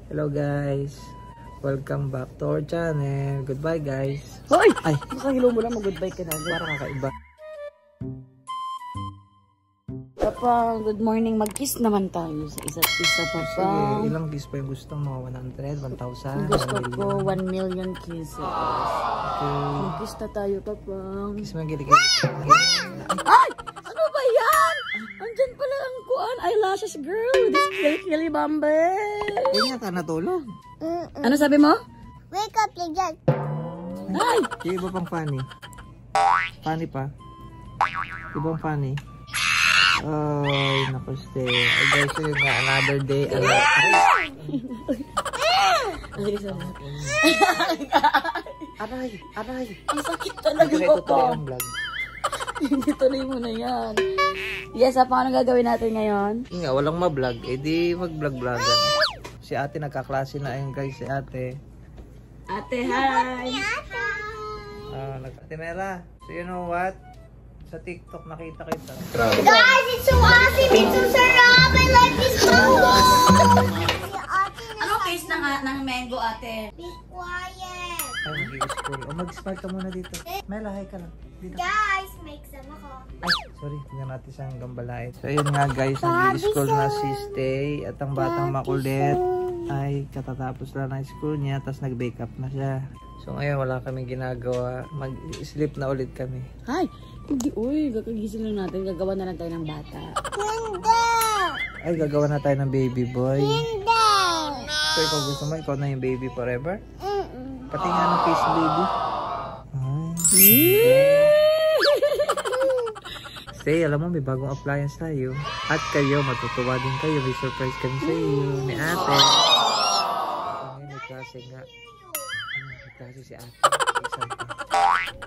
Hello guys, welcome back to our channel. Goodbye guys. Hoy! Ay, Makahilo mo lang, mag-goodbye ka na. parang kakaiba. Papang, good morning. Mag-kiss naman tayo sa isa't isa, Papang. Sige, ilang kiss pa yung gusto mo? 100, 1,000? Gusto ko 1 million kisses. Okay. Mag-kiss na tayo, Papang. Kiss mo yung kilikili. Ay! Ano ba yan? Andyan pala ang kuan. Eyelashes girl. This kilikili bambe. Hindi nga ka natulog. Ano sabi mo? Wake up, Legion. Ay! Yung iba pang funny. Funny pa. Ibang funny. Ay, naku stay. Ay guys, yun nga, another day. Aray, aray. Ang sakit talaga Ito ko. yung vlog. Hindi tuloy mo na yan. Yes, paano gagawin natin ngayon? Yung nga, walang ma-vlog. Eh di mag-vlog-vlogan. Si ate nagkaklase na ayun guys, si ate. Ate, hi! Ate Mera, so you know what? Sa TikTok nakita kita. Guys, it's so awesome. It's so sarap. I like this mango. Anong taste ng mango, ate? Be quiet. Ay, mag-i-scroll. O mag-smile ka muna dito. Mela, hi ka lang. Dito. Guys, make some ako. Ay, sorry. Tingnan natin siyang gambalait. So, ayun nga guys, nag-i-scroll na si Stay. At ang batang makulit ay katatapos lang ng school niya. Tapos nag-bake up na siya. So, ngayon wala kaming ginagawa. Mag-sleep na ulit kami. Hi! Hindi, uy, kakagising lang natin. Gagawa na lang tayo ng bata. Hindi. Ay, gagawa na tayo ng baby boy. Hindi. So, ikaw gusto mo? Ikaw na yung baby forever? Pati nga ng face baby. Ay. Stay, alam mo, may bagong appliance tayo. At kayo, matutuwa din kayo. May surprise kami sa iyo ni ate. Ngayon, may klase nga. May klase si ate.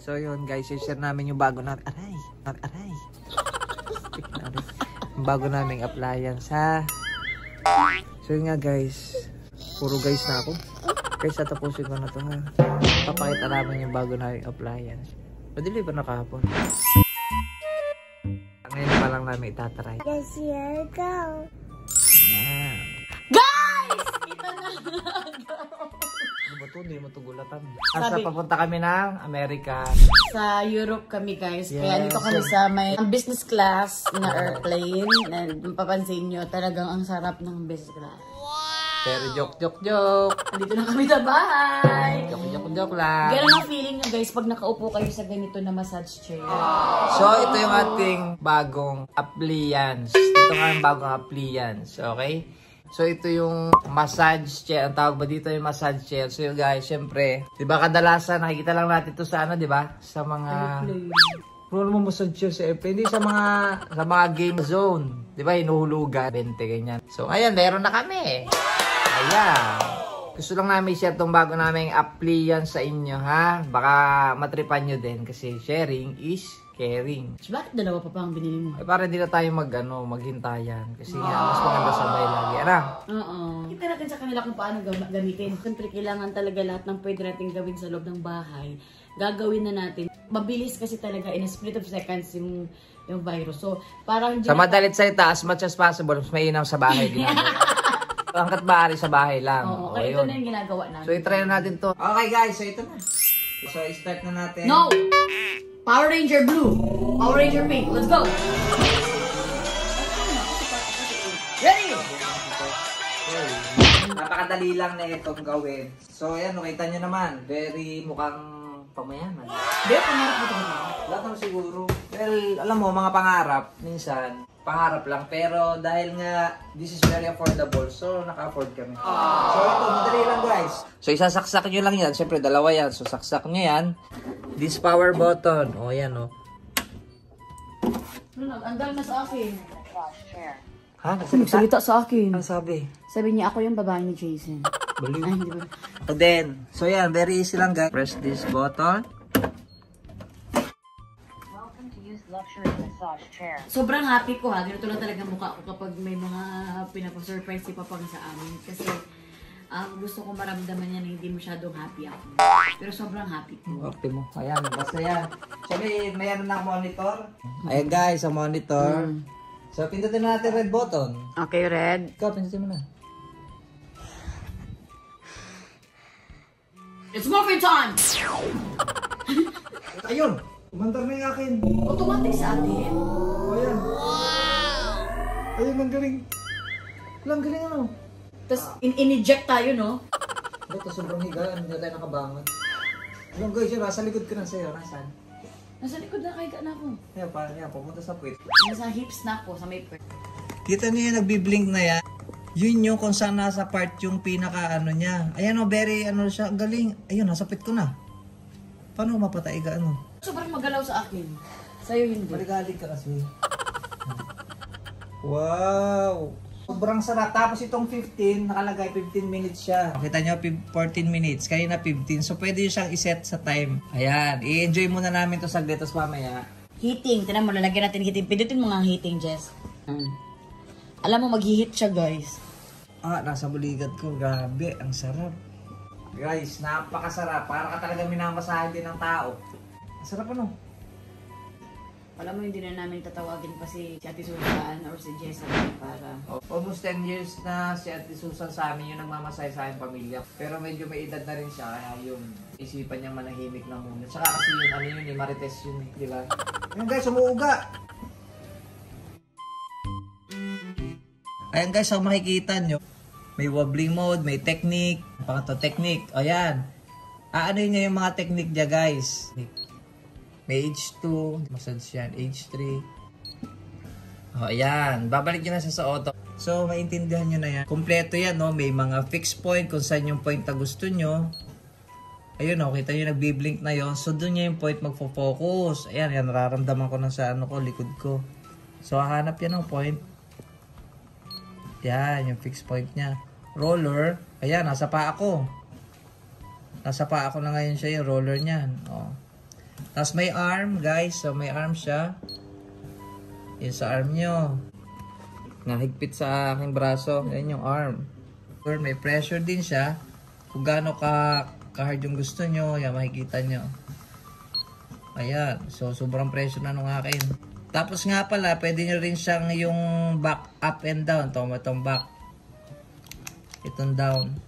So, yun guys, share namin yung bago namin. Aray! Aray! Yung bago naming appliance, ha? So, yun nga guys. Puro guys na ako. Guys, tatapusin ko na to, ha? Papakita namin yung bago naming appliance. Padeliver na kahapon. Ngayon pa lang namin itataray. Yes, here we go. Yan. Guys! Ito na! Ano ba ito? Hindi mo ito gulatan. Asa papunta kami ng Amerika. Sa Europe kami, guys. Yes. Kaya dito kami sa may business class na airplane. And mapapansin nyo, talagang ang sarap ng business class. Pero joke. Andito na kami sa bahay. Joke lang. Ganun ang feeling nyo, guys, pag nakaupo kayo sa ganito na massage chair. So, ito yung ating bagong appliance. Ito nga yung bagong appliance. Okay? So, ito yung massage chair. Ang tawag ba dito yung massage chair? So, yun guys, syempre, di ba kadalasan, nakikita lang natin ito sa ano, di ba? Sa mga... Ano mo massage chair sa airplane? Hindi sa mga game zone. Di ba? Hinuhulugan. 20, ganyan. So, ayan, meron na kami. Ayan. Gusto lang namin share itong bago naming appliance sa inyo, ha? Baka matripan nyo din kasi sharing is caring. So, bakit dalawa pa ang binili mo? Eh, para hindi na tayo maghintayan. Kasi nga, mas maganda sabay lagi. Ano? Oo. Kita natin sa kanila kung paano gamitin. Siyempre, kailangan talaga lahat ng pwede natin gawin sa loob ng bahay. Gagawin na natin. Mabilis kasi talaga in a split of seconds yung virus. So, parang... Sa madalit salita, as much as possible, mas mainam sa bahay. Hanggat maaari sa bahay lang. Oo, kaya ito na yung ginagawa namin. So, i-try na natin to. Okay guys, so ito na. So, i-start na natin. No! Power Ranger Blue. Power Ranger Pink. Let's go! Ready! Napakadali lang na itong gawin. So, ayan, nakita nyo naman. Very mukhang pamayaman. Hindi, pangarap mo ito. Lahat naman siguro. Well, alam mo, mga pangarap, minsan, pangarap lang. Pero dahil nga, this is very affordable. So, naka-afford kami. So, ito, madali lang guys. So, isasaksak nyo lang yan. Siyempre, dalawa yan. So, saksak nyo yan. This power button. O, yan o. Ang dami na sa akin. Ha? Nagsalita sa akin. Ano sabi? Sabi niya, ako yung babae ni Jason. Baliw. Ay, hindi ba? And then, so yan, very easy lang guys. Press this button. Sobrang happy ko ha. Ganito lang talaga mukha ko kapag may mga pinapasurprise si Papang sa amin. Kasi gusto ko maramdaman niya na hindi masyadong happy ako. Pero sobrang happy ko. Optimo. Ayan, basta yan. Sabi, mayroon na monitor. Ayan guys, ang monitor. So, pindutin na natin red button. Okay, red. Ikaw, pindutin mo na. It's muffin time! Ayun! Umandar na yung akin. Automatic sa atin. O, ayan. Ayun, ang galing. Ang galing ano. Tapos in-inject tayo, no? Ito, sobrang higaan. Hindi na tayo nakabangon. Alam guys, yun, nasa likod ko na sa'yo. Nasaan? Nasa likod na, kahiga na ako. Ayan, parang yan. Pumunta sa puwit. Nasa hips na ako, sa may pwet. Kita niyo yung nagbiblink na yan. Yun yung kung saan nasa part yung pinaka ano niya. Ayan o, very ano siya. Galing. Ayun, nasapit ko na. Paano mapatay ka ano? Sobrang magalaw sa akin. Sa'yo hindi. Maligalig ka kasi. Wow! Sobrang sarap. Tapos itong 15, nakalagay 15 minutes siya. Kita nyo, 14 minutes. Kanina 15. So pwede yung siyang iset sa time. Ayan. I-enjoy muna namin to saglit. Tapos mamaya. Heating. Tinan mo, lalagyan natin heating. Pindutin mo nga ang heating, Jess. Alam mo, mag-heat siya, guys. Ah, nasa buligat ko. Grabe, ang sarap. Guys, napakasarap. Para ka talaga minamasahe din ng tao. Ang sarap ano? Alam mo, hindi na namin tatawagin pa si Ate Susan or si Jessa para... Almost 10 years na si Ate Susan sa amin yung nagmamasahe sa aming pamilya. Pero medyo may edad na rin siya, kaya yung isipan niya manahimik na muna. Tsaka kasi yun, ano yun, Marites yun, di ba? Ayan guys, umuuga! Ayan guys, so makikita nyo, may wobbling mode, may technique, pangato technique, ayan. Ano yun yung mga technique niya guys? May age 2, massage yan, age 3. O, ayan. Babalik nyo na siya sa auto. So, maintindihan nyo na yan. Kompleto yan, no? May mga fixed point kung saan yung point na gusto nyo. Ayun, no? Kita nyo nagbiblink na yon. So, dun nyo yung point magfo-focus. Ayan, yan. Nararamdaman ko na sa ano ko, likod ko. So, hahanap yan ng point. Yan, yung fixed point nya. Roller. Ayan, nasa paa ko. Nasa paa ko na ngayon siya yung roller nyan. O. Tapos may arm, guys. So, may arm siya. Yun sa arm nyo. Nahigpit sa aking braso. Yan yung arm. May pressure din siya. Kung gaano ka-hard yung gusto nyo, yan, makikita nyo. Ayan. So, sobrang pressure na nung akin. Tapos nga pala, pwede nyo rin siyang yung back, up and down. Itong back. Itong down.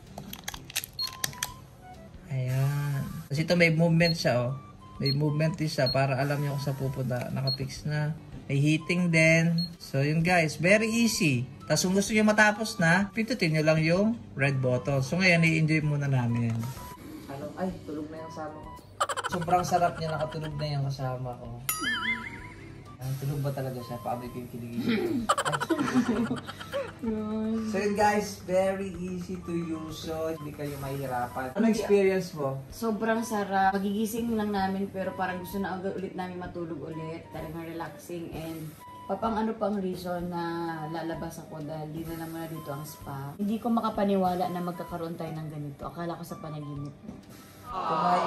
Ayan. Kasi ito may movement siya, oh. May movement din siya para alam nyo kung saan pupunta. Nakapix na. May heating din. So yun guys, very easy. Tapos kung gusto nyo matapos na, pindutin nyo lang yung red button. So ngayon, i-enjoy muna namin. Ano? Ay, tulog na yung kasama ko. Sobrang sarap niya, nakatulog na yung kasama ko. Tulog ba talaga siya? Paamoy ko yung kiligin. So yun guys, very easy to use. So hindi kayo mahihirapan. Ano experience mo? Sobrang sarap. Magigising lang namin pero parang gusto na ulit namin matulog ulit. Talagang relaxing and papang ano pang reason na lalabas ako dahil di na naman na dito ang spa. Hindi ko makapaniwala na magkakaroon tayo ng ganito. Akala ko sa panaginip. Kung may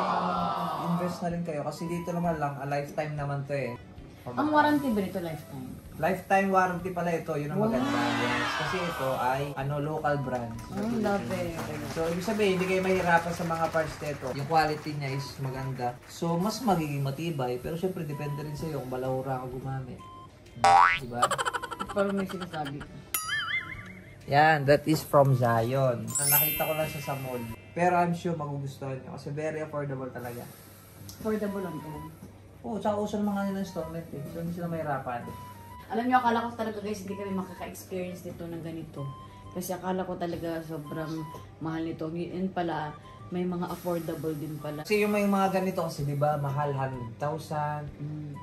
invest na rin kayo kasi dito naman lang, a lifetime naman to eh. Ang warranty ba nito lifetime? Lifetime warranty pala ito, yun ang maganda. Yes. Kasi ito ay local brand. Love it. So, ibig sabihin, hindi kayo mahirapan sa mga parts nito. Yung quality niya is maganda. So, mas magiging matibay. Pero syempre, depende rin sa'yo kung balahura ka gumamit. Diba? Parang may sinasabi ko. Yan, that is from Zion. Nakita ko lang siya sa mall. Pero I'm sure magugustuhan nyo kasi very affordable talaga. Affordable lang ito. Oo, tsaka uso ng mga nila installment eh. So, hindi sila mahirapan. Alam niyo, akala ko talaga guys, hindi kami makaka-experience nito ng ganito. Kasi akala ko talaga sobrang mahal nito. Yun pala, may mga affordable din pala. Kasi yung may mga ganito kasi, di ba, mahal 100,000.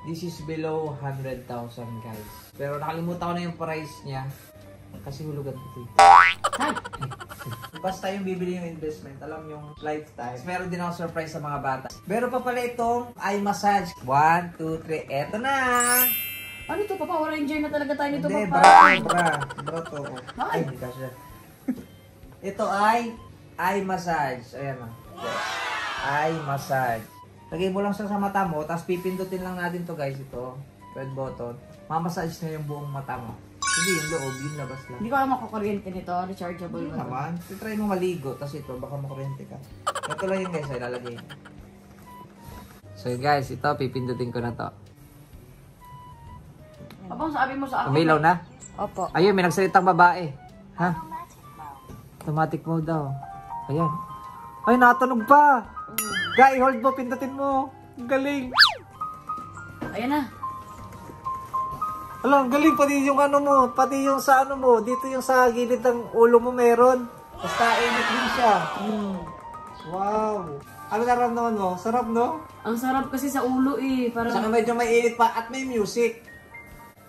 This is below 100,000 guys. Pero nakalimutan ko na yung price niya. Kasi hulugan ito. Basta yung bibili yung investment, alam yung lifetime. Meron din ako surprise sa mga bata. Meron pa pala itong eye massage. 1, 2, 3, eto na! Ano ito, Papa? Power Ranger na talaga tayo nito, Hindi, Papa. bra to. Ay, hindi kasi. Ito ay eye massage. Ayan na. Eye massage. Lagay mo lang siya sa mata mo, tapos pipindutin lang natin to guys, ito. Red button. Mamassage na yung buong mata mo. Hindi yung loob, yung labas lang. Hindi ko alam makakuryente nito. Rechargeable ba? Naman. Try mo maligo, tapos ito, baka makuryente ka. Ito lang yung guys, ay lalagay. So guys, ito, pipindutin ko na to. Papa, sabi mo sa akin. Umilaw na? Opo. Ayun, may nagsalitang babae. Ha? Automatic mode daw. Ayan. Ay, natunog pa! Guy, hold mo, pindutin mo. Ang galing. Ayan na. Alam, galing. Pati yung ano mo, pati yung sa ano mo, dito yung sa gilid ng ulo mo meron. Basta init din siya. Wow. Ano naramdaman mo? Sarap, no? Ang sarap kasi sa ulo eh. Parang... Saka medyo mainit pa at may music.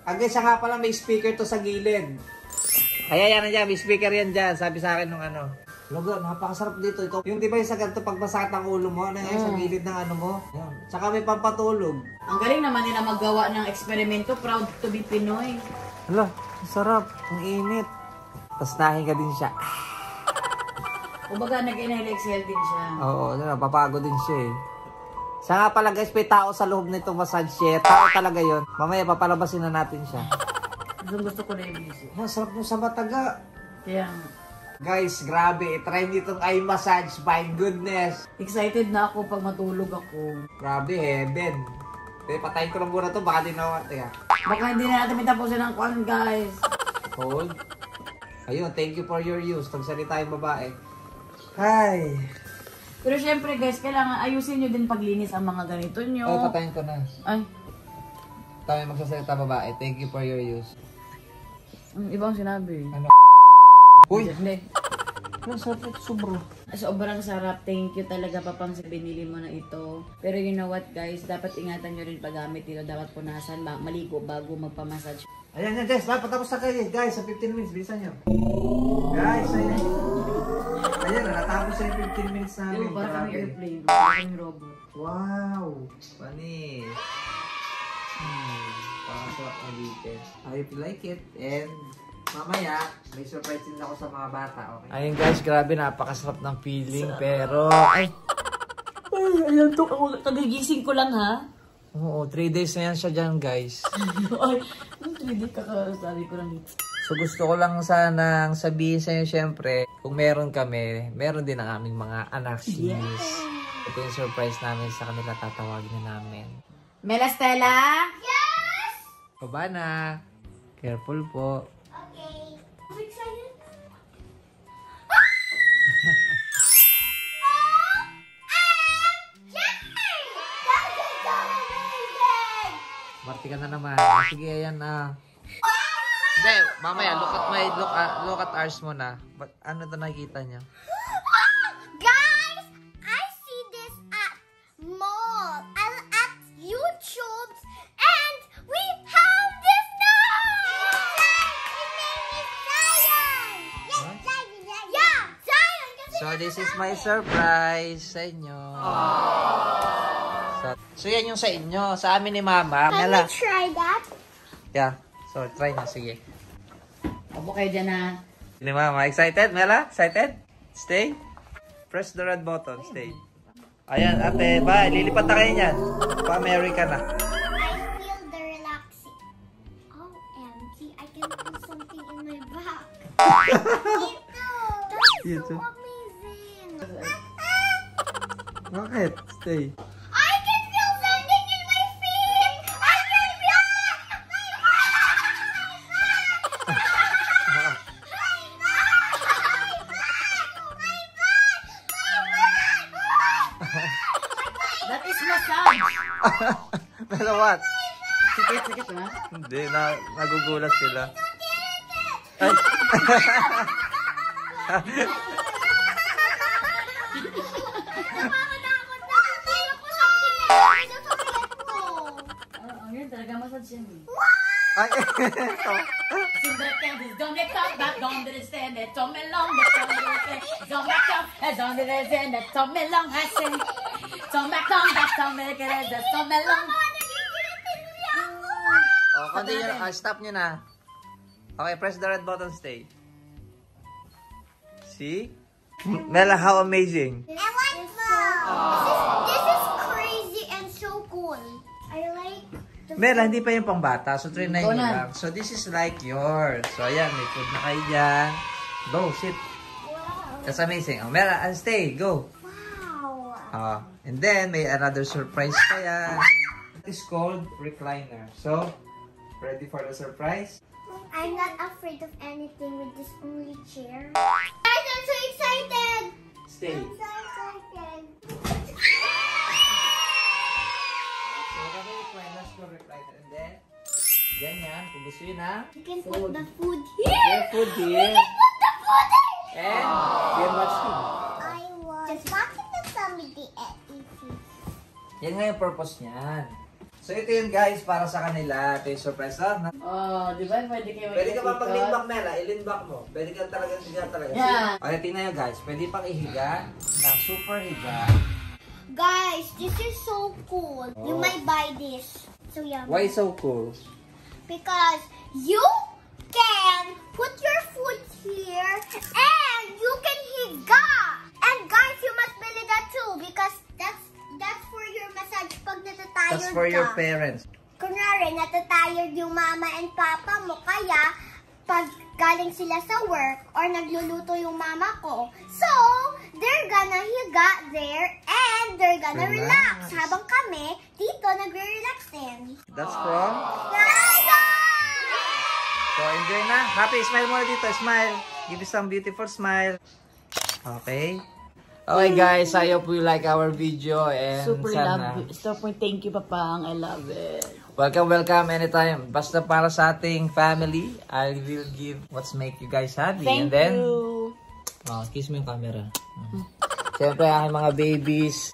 Agay siya nga pala may speaker to sa gilid. Kaya yan na dyan, may speaker yan dyan. Sabi sa akin nung ano. Logo, napakasarap dito. Ito, yung di ba yung sa ganito pag masakit ang ulo mo, ano yung sa gilid ng ano mo? Yan. Tsaka may pampatulog. Ang galing naman nila magawa ng eksperimento. Proud to be Pinoy. Hala, ang sarap. Ang init. Tapos nahinga din siya. Kumbaga nag-inhale-exhale din siya. Oo, napapagod din siya eh. Siya nga pala guys, may tao sa loob nitong massage chair. Tao talaga yon. Mamaya papalabasin na natin siya. Gusto ko na yung music. Ang sarap mo sa mataga. Kaya Guys, grabe. Try nitong eye massage. My goodness. excited na ako pag matulog ako. Grabe, heaven. Patayin ko lang muna to. Baka din ako. Teka. Baka hindi na natin matapusin ang kwan, guys. Hold. Ayun, thank you for your use. Pagsalita yung babae. Hi. Pero syempre guys, kailangan ayusin nyo din paglinis ang mga ganito nyo. Ay, patayin ko na. Ay, Tayo magsasalita babae. Thank you for your use. ang ibang sinabi. Ano? Uy! Hindi. Ang sarap ito, sobro. Sobrang sarap. Thank you talaga papang sa binili mo na ito. Pero you know what guys, dapat ingatan nyo rin paggamit dito. Dapat punasan, maligo bago magpamassage. Ayan yan, guys. Dapat tapos na kayo. Guys, sa 15 minutes. Bilisan nyo. Guys, ayan. Ayan, natapos sa 15 minutes namin. Yung para kami Grabe. airplane. Para kami robot. Wow! Panis. Parang sarap ulitin. I hope you like it. And mamaya, may surprise din ako sa mga bata. Okay? Ayun guys, grabe. Napakasarap ng feeling. Pero, ay! Ayan to. Kagigising ko lang ha. Oo, 3 days na yan siya dyan guys. Ay, 3D kakasabi ko lang dito. So gusto ko lang sanang sabihin sa inyo syempre, kung meron kami, meron din ang aming mga anak sis. Ito yung surprise namin sa kanila, tatawagin na namin. Mela Stella? Yes! Baba na. Careful po. Okay. I'm excited. Marti ka na naman. Sige, ayan na. Hindi, mamaya, look at ours muna. Ano ito nakikita niya? Guys, I see this at mall and at YouTube, and we have this now. His name is Zion. Yes, What? Zion. Yeah, Zion. So, this is my surprise sa inyo. So, yan yung sa inyo. Sa amin ni Mama. Can Mela. we try that? Yeah. So, try na. Sige. Opo kayo dyan ha. Ni Mama. Excited, Mela? Excited? Stay? Press the red button. Stay. Ayan, ate. Bye. Lilipat na kayo niyan. Pa-America na. I feel the relaxing. OMG, I can feel something in my back. That's You so too. amazing. Bakit? Stay. I can feel something in my feet. I can feel That is massage. Mela, what? Sikit ha. Hindi, nagugulat sila. Ay. Yun talaga massage yan eh. Ay, ito. Don't get caught back, don't understand it. Don't me long, don't me come, don't understand it. Don't me long, I say. Don't me come back, don't me get it. Don't me long. Oh, continue na. Stop nyo na. Okay, press the red button, stay. See? Mela, how amazing. I like that. This is crazy and so cool. I like the Mela, hindi pa yung pangbata. So, try na Ikaw yun na. lang. So, this is like yours. So, ayan, may food na kayo dyan. Go, sit. wow. That's amazing. Oh, Mela, stay. Go. Wow. And then, may another surprise pa yan. It is called recliner. So, ready for the surprise? I'm not afraid of anything with this only chair. Guys, I'm so excited. Stay. I'm so excited. Yun na. You can put the food Your here. food You here. can put the food here. And then what's it? I was just watching the family at easy. Yan nga yung purpose niyan. So ito yun guys, para sa kanila. Ito yung surprise. Oh, di ba? Pwede kayo Pwede ka pa pag lean-back Mela, i-lean-back mo. Pwede ka talaga higa talaga. Yeah. Okay, tingnan nyo guys. Pwede pang ihiga ng super higa. Guys, this is so cool. You might buy this. So yummy. Why so cool? Because you can put your foot here and you can higa. And guys, you must believe that too because that's for your massage pag natatired That's for your ka. parents. Kunwari, natatired yung mama and papa mo, kaya pag galing sila sa work or nagluluto yung mama ko, so they're gonna higa there and they're gonna relax. Habang kami, dito nagre-relax din. That's from? Guys! So enjoy na. Happy, smile muna dito. Smile. Give you some beautiful smile. Okay. Okay guys, I hope you like our video and Super sana. love. Super thank you, Papang. I love it. Welcome anytime. Basta para sa ating family, I will give what's make you guys happy. Thank and then, you. kiss mo yung camera. Siyempre, aking mga babies.